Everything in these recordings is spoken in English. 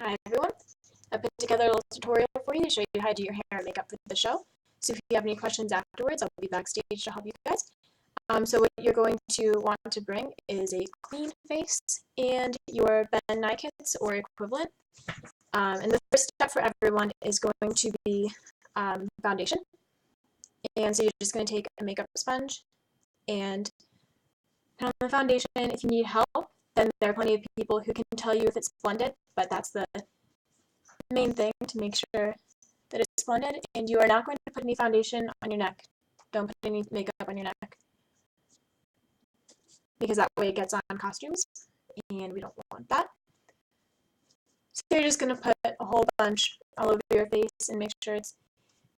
Hi everyone. I put together a little tutorial for you to show you how to do your hair and makeup for the show. So if you have any questions afterwards, I'll be backstage to help you guys. So what you're going to want to bring is a clean face and your Ben Nye kits or equivalent. And the first step for everyone is going to be foundation. And so you're just going to take a makeup sponge and put on the foundation. If you need help, then there are plenty of people who can tell you if it's blended, but that's the main thing to make sure that it's blended. And you are not going to put any foundation on your neck. Don't put any makeup on your neck, because that way it gets on costumes, and we don't want that. So you're just going to put a whole bunch all over your face and make sure it's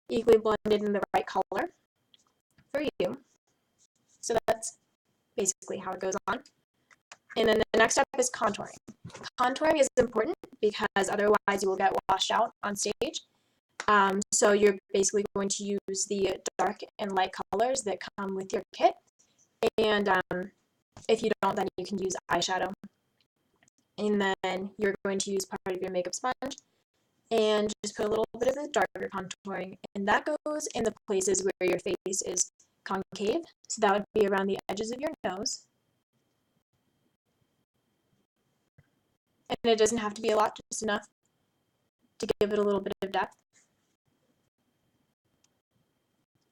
equally blended in the right color for you. So that's basically how it goes on. And then the next step is contouring. Contouring is important because otherwise you will get washed out on stage. So you're basically going to use the dark and light colors that come with your kit. And if you don't, then you can use eyeshadow. And then you're going to use part of your makeup sponge and just put a little bit of the darker contouring. And that goes in the places where your face is concave. So that would be around the edges of your nose. And it doesn't have to be a lot, just enough to give it a little bit of depth.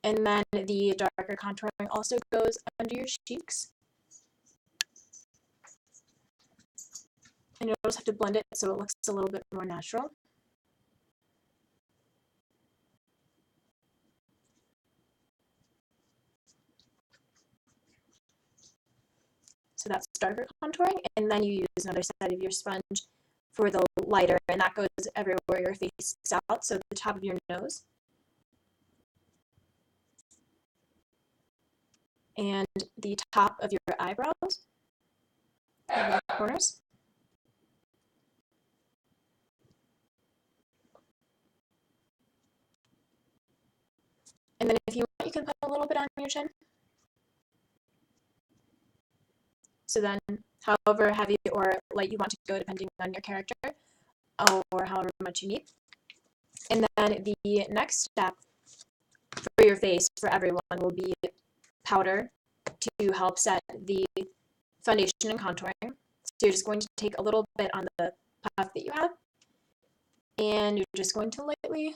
And then the darker contouring also goes under your cheeks. And you'll just have to blend it so it looks a little bit more natural. So that's darker contouring, and then you use another side of your sponge for the lighter, and that goes everywhere your face sticks out, so the top of your nose. And the top of your eyebrows, and the corners. And then if you want, you can put a little bit on your chin. So then, however heavy or light you want to go, depending on your character, or however much you need. And then the next step for your face for everyone will be powder to help set the foundation and contouring. So you're just going to take a little bit on the puff that you have, and you're just going to lightly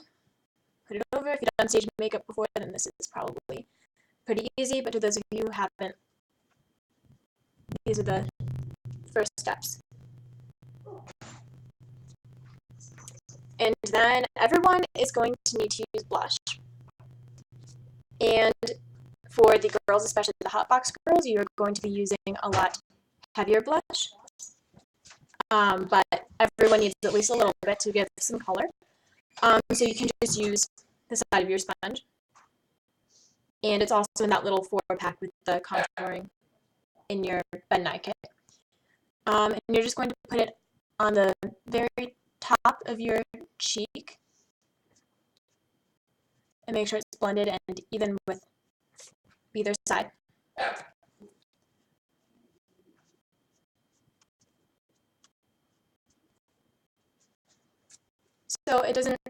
put it over. If you've done stage makeup before, then this is probably pretty easy, but to those of you who haven't, these are the first steps. And then everyone is going to need to use blush. And for the girls, especially the hot box girls, you're going to be using a lot heavier blush. But everyone needs at least a little bit to give some color. So you can just use the side of your sponge. And it's also in that little 4-pack with the contouring in your Ben Nye kit. And you're just going to put it on the very top of your cheek and make sure it's blended and even with either side. So it doesn't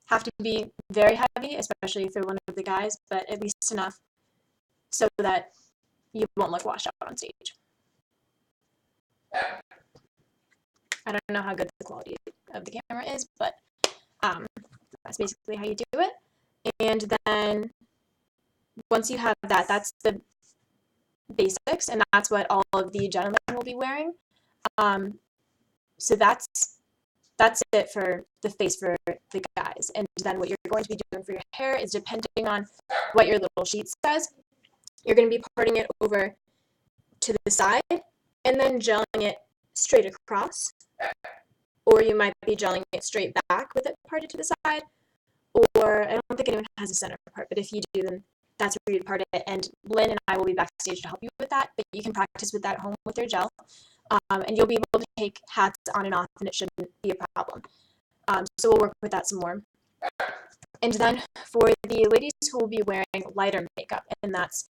have to be very heavy, especially if you're one of the guys, but at least enough so that you won't look washed out on stage. I don't know how good the quality of the camera is, but that's basically how you do it. And then once you have that, that's the basics, and that's what all of the gentlemen will be wearing. So that's it for the face for the guys. And then what you're going to be doing for your hair is, depending on what your little sheet says, you're going to be parting it over to the side and then gelling it straight across. Or you might be gelling it straight back with it parted to the side. Or I don't think anyone has a center part, but if you do, then that's where you'd part it. And Lynn and I will be backstage to help you with that, but you can practice with that at home with your gel. And you'll be able to take hats on and off, and it shouldn't be a problem. So we'll work with that some more. And then for the ladies who will be wearing lighter makeup, and that's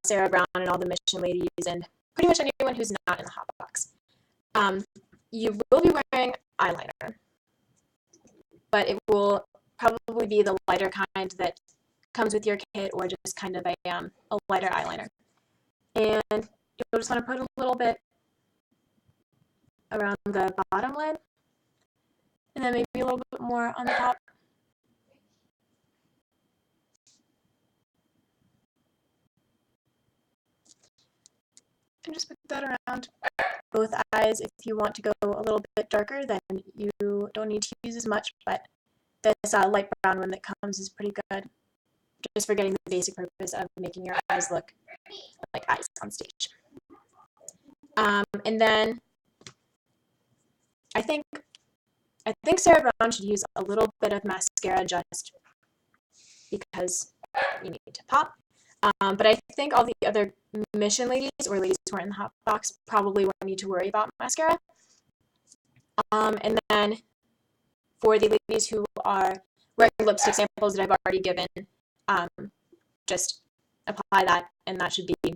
Sarah Brown and all the Mission ladies, and pretty much anyone who's not in the hot box. You will be wearing eyeliner, but it will probably be the lighter kind that comes with your kit, or just kind of a lighter eyeliner. And you'll just want to put a little bit around the bottom lid, and then maybe a little bit more on the top. And just put that around both eyes. If you want to go a little bit darker, then you don't need to use as much, but this light brown one that comes is pretty good, just for getting the basic purpose of making your eyes look like eyes on stage. And then I think Sarah Brown should use a little bit of mascara just because you need to pop. But I think all the other mission ladies, or ladies who are in the hot box, probably won't need to worry about mascara. And then for the ladies who are wearing lipstick samples that I've already given, just apply that, and that should be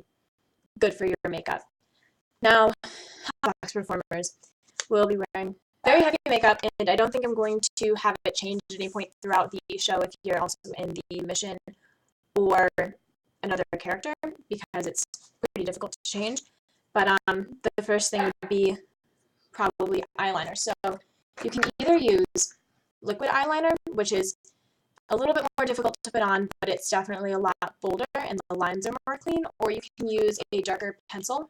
good for your makeup. Now, hot box performers will be wearing very heavy makeup, and I don't think I'm going to have it change at any point throughout the show if you're also in the mission or another character, because it's pretty difficult to change. But the first thing would be probably eyeliner. So you can either use liquid eyeliner, which is a little bit more difficult to put on, but it's definitely a lot bolder and the lines are more clean, or you can use a darker pencil.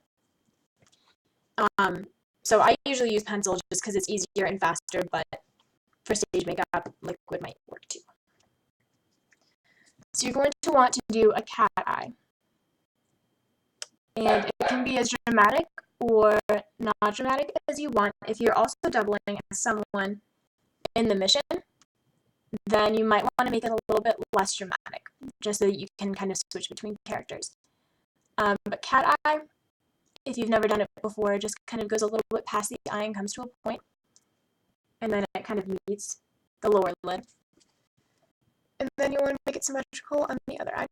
So I usually use pencil just because it's easier and faster, but for stage makeup, liquid might work too. So you're going to want to do a cat eye. And it can be as dramatic or not dramatic as you want. If you're also doubling as someone in the mission, then you might want to make it a little bit less dramatic, just so that you can kind of switch between characters. But cat eye, if you've never done it before, just kind of goes a little bit past the eye and comes to a point, and then it kind of meets the lower lid. And then you want to make it symmetrical on the other eye.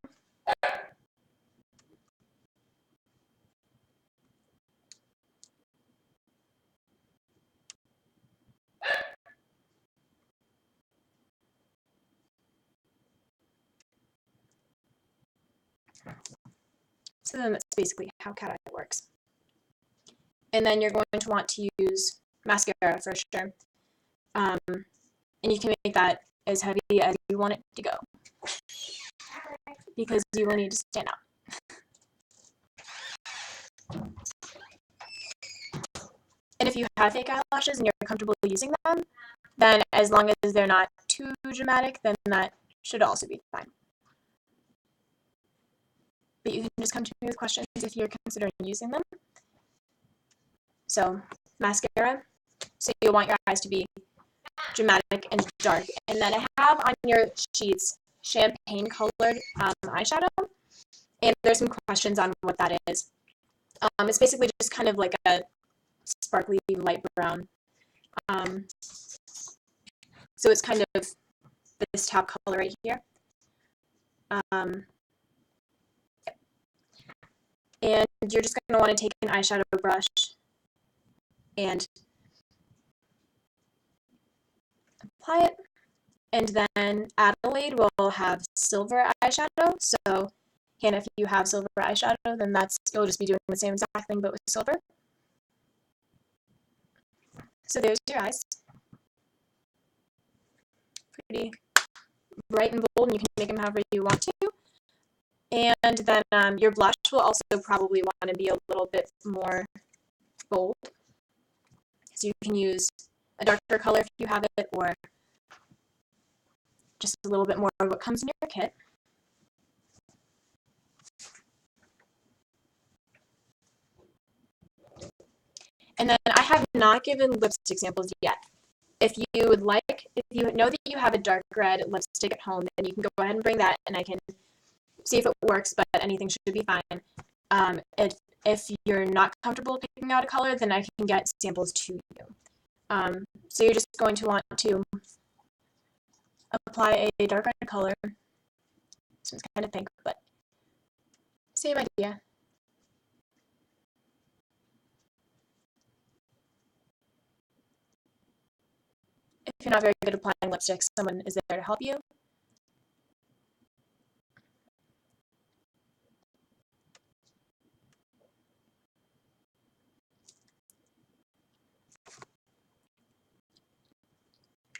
So then that's basically how cat eye works. And then you're going to want to use mascara for sure. And you can make that as heavy as you want it to go, because you will need to stand out. And if you have fake eyelashes and you're comfortable using them, then as long as they're not too dramatic, then that should also be fine. But you can just come to me with questions if you're considering using them. So, mascara. So you'll want your eyes to be dramatic and dark. And then I have on your sheets champagne colored eyeshadow. And there's some questions on what that is. It's basically just kind of like a sparkly light brown. So it's kind of this top color right here. And you're just going to want to take an eyeshadow brush and apply it. And then Adelaide will have silver eyeshadow. So, Hannah, if you have silver eyeshadow, then you'll just be doing the same exact thing, but with silver. So there's your eyes. Pretty bright and bold, and you can make them however you want to. And then your blush will also probably want to be a little bit more bold. So you can use a darker color if you have it, or just a little bit more of what comes in your kit. And then I have not given lipstick samples yet. If you would like, if you know that you have a dark red lipstick at home, then you can go ahead and bring that, and I can see if it works, but anything should be fine. If you're not comfortable picking out a color, then I can get samples to you. So you're just going to want to apply a dark red color. This one's kind of pink, but same idea. if you're not very good at applying lipstick, someone is there to help you.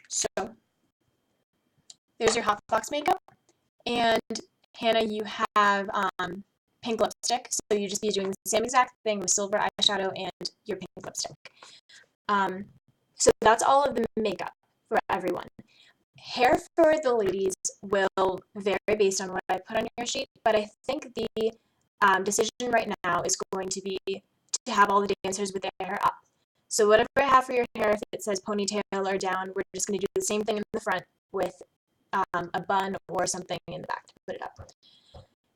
So there's your Hot Box makeup. And Hannah, you have pink lipstick, so you just be doing the same exact thing with silver eyeshadow and your pink lipstick. So that's all of the makeup for everyone. Hair for the ladies will vary based on what I put on your sheet, but I think the decision right now is going to be to have all the dancers with their hair up. So whatever I have for your hair, if it says ponytail or down, we're just going to do the same thing in the front with a bun or something in the back to put it up.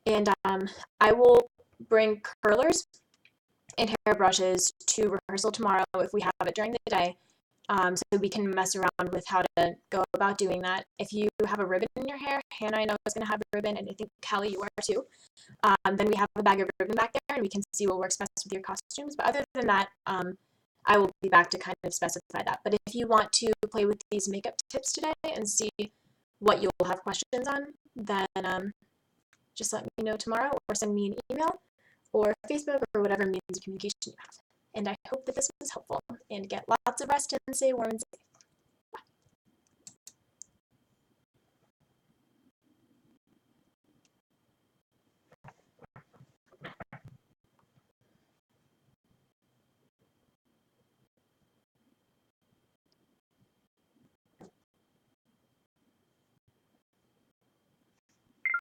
And I will bring curlers and hairbrushes to rehearsal tomorrow if we have it during the day, so we can mess around with how to go about doing that. If you have a ribbon in your hair, Hannah I know is going to have a ribbon, and I think Callie you are too. Then we have a bag of ribbon back there, and we can see what works best with your costumes. But other than that, I will be back to kind of specify that. But if you want to play with these makeup tips today and see what you'll have questions on, then just let me know tomorrow or send me an email or Facebook or whatever means of communication you have. And I hope that this was helpful, and get lots of rest and stay warm and safe.